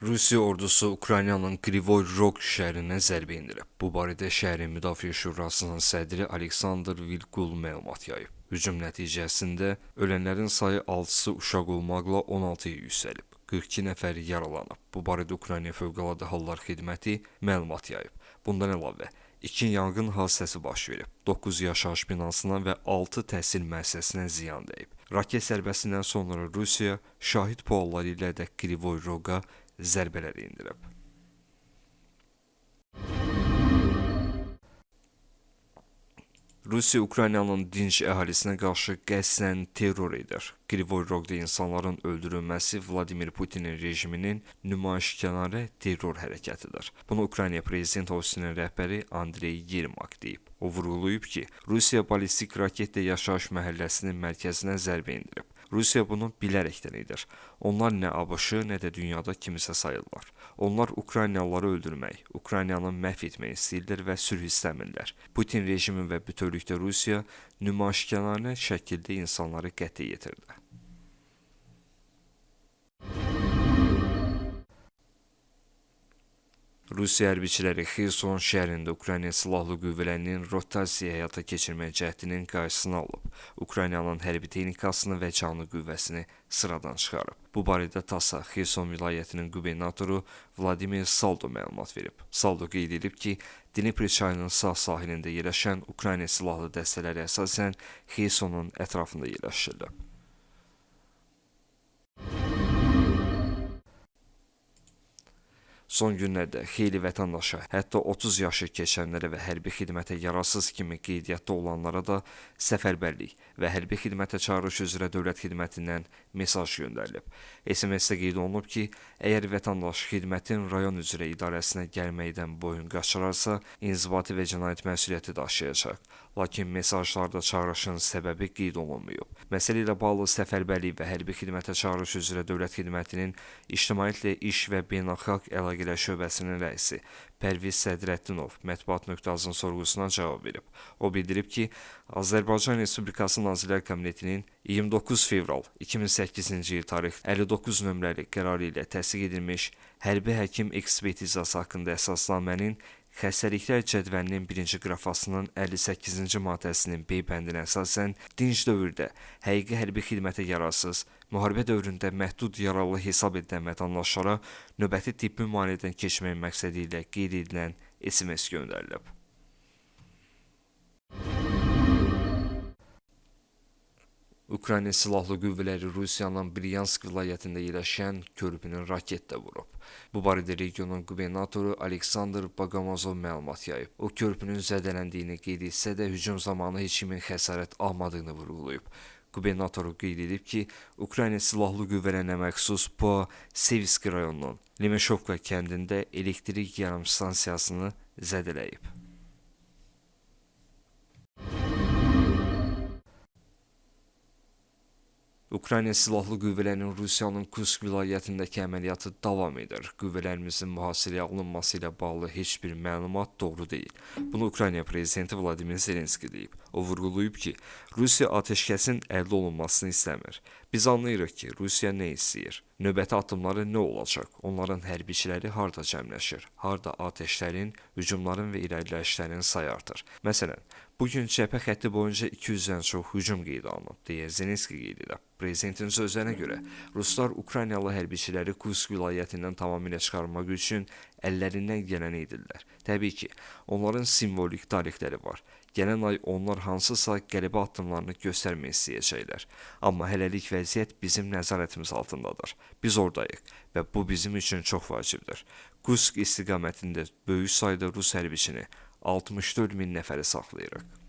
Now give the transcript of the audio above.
Rusiya ordusu Ukraynanın Krivoy Rog şəhərinə zərbə endirib. Bu barədə şəhərin Müdafiə Şurasının sədri Aleksandr Vilkul məlumat yayıb. Hücum nəticəsində ölənlərin sayı 6-sı uşaq olmaqla 16-ya yüksəlib. 42 nəfər yaralanıb. Bu barədə Ukrayna Fövqəladə Hallar Xidməti məlumat yayıb. Bundan əlavə, 2 yanğın hadisəsi baş verib. 9 yaşayış binasına və 6 təhsil müəssisəsinə ziyan dəyib. Raket zərbəsindən sonra Rusiya şahid pualları ilə də Krivoy Roga zərbələr endirib. Rusiya Ukraynanın dinc əhalisinə qarşı qəsdən terror edir. Krivoy Rogda insanların öldürülməsi Vladimir Putinin rejiminin nümayişkənarə terror hərəkətidir. Bunu Ukrayna Prezident Ofisinin rəhbəri Andrey Yermak deyib. O vurğulayıb ki, Rusiya ballistik raketlə yaşayış məhəlləsinin mərkəzinə zərbə endirib. Rusiya bunu bilərəkdən edir. Onlar nə ABŞ-ı, nə də dünyada kimisə sayırlar. Onlar Ukraynalıları öldürmək, Ukraynanı məhv etmək istəyirlər və sülh istəmirlər. Putin rejimi və bütövlükdə Rusiya nümayişkənarə şəkildə insanları qətlə yetirdi. Rusiya hərbiçiləri Xerson şəhərində Ukrayna Silahlı Qüvvələrinin rotasiya həyata keçirmək cəhdinin qarşısını alıb. Ukraynanın hərbi texnikasını və canlı qüvvəsini sıradan çıxarıb. Bu barədə TASS-a Xerson vilayətinin qubernatoru Vladimir Saldo məlumat verib. Saldo qeyd edib ki, Dnepr çayının sağ sahilində yerləşən Ukrayna silahlı dəstələri əsasən Xersonun ətrafında yerləşdirilib. Son günlərdə xeyli vətəndaşa, hətta 30 yaşı keçənlərə və hərbi xidmətə yararsız kimi qeydiyyatda olanlara da səfərbərlik və hərbi xidmətə çağırış üzrə dövlət xidmətindən mesaj göndərilib. SMS-də qeyd olunub ki, əgər vətəndaş xidmətin rayon üzrə idarəsinə gəlməkdən boyun qaçırarsa, inzibati və cinayət məsuliyyəti daşıyacaq. Lakin mesajlarda çağırışın səbəbi qeyd olunmayıb. Məsələ ilə bağlı səfərbərlik və hərbi xidmətə çağırış üzrə dövlət xidmətinin İctimaiyyətlə İş və Beynəlxalq Əlaqələr şöbəsinin rəisi Pərviz Sədrəddinov mətbuat.az-ın sorğusuna cavab verib. O bildirib ki, Azərbaycan Respublikası Nazirlər Kabinetinin 29 fevral 2008-ci il tarix 59 nömrəli qərarı ilə təsdiq edilmiş hərbi həkim ekspertizası haqqında əsasnamənin xəstəliklər cədvəlinin 1-ci qrafasının 58-ci maddəsinin B bəndinə əsasən dinc dövrdə həqiqi hərbi xidmətə yararsız, müharibə dövründə məhdud yaralı hesab edilən vətəndaşlara növbəti tibbi müayinədən keçmək məqsədi ilə qeyd edilən SMS göndərilib. Ukrayna Silahlı Qüvvələri Rusiyanın Bryansk vilayətində yerləşən körpünü raketlə vurub. Bu barədə regionun qubernatoru Aleksandr Bogomazov məlumat yayıb. O, körpünün zədələndiyini qeyd etsə də hücum zamanı heç kimin xəsarət almadığını vurğulayıb. Qubernator qeyd edib ki, Ukrayna Silahlı Qüvvələrinə məxsus Sevski rayonunun Lemeshovka kəndində elektrik yarımstansiyasını zədələyib. Ukrayna Silahlı Qüvvələrinin Rusiyanın Kursk vilayətindəki əməliyyatı davam edir. Qüvvələrimizin mühasirəyə alınması ilə bağlı heç bir məlumat doğru deyil. Bunu Ukrayna Prezidenti Vladimir Zelenski deyib. O vurğulayıb ki, Rusiya atəşkəsin əldə olunmasını istəmir. Biz anlayırıq ki, Rusiya nə istəyir? Növbəti addımları nə olacaq? Onların hərbiçiləri harda cəmləşir? Harda atəşlərin, hücumların və irəliləyişlərin sayı artır? Məsələn, bugün cəbhə xətti boyunca 200-dən çox hücum qeydə alınıb, deyə Zelenski qeyd edib. Prezidentin sözlərinə görə, Ruslar Ukraynalı hərbiçiləri Kursk vilayətindən tamamilə çıxarmaq üçün əllərindən gələni edirlər. Təbii ki, onların simvolik tarixləri var. Gələn ay onlar hansısa qələbə addımlarını göstərmək istəyəcəklər. Amma hələlik vəziyyət bizim nəzarətimiz altındadır. Biz oradayıq və bu bizim üçün çox vacibdir. Kursk istiqamətində böyük sayda Rus hərbiçini 64 min nəfəri saxlayırıq.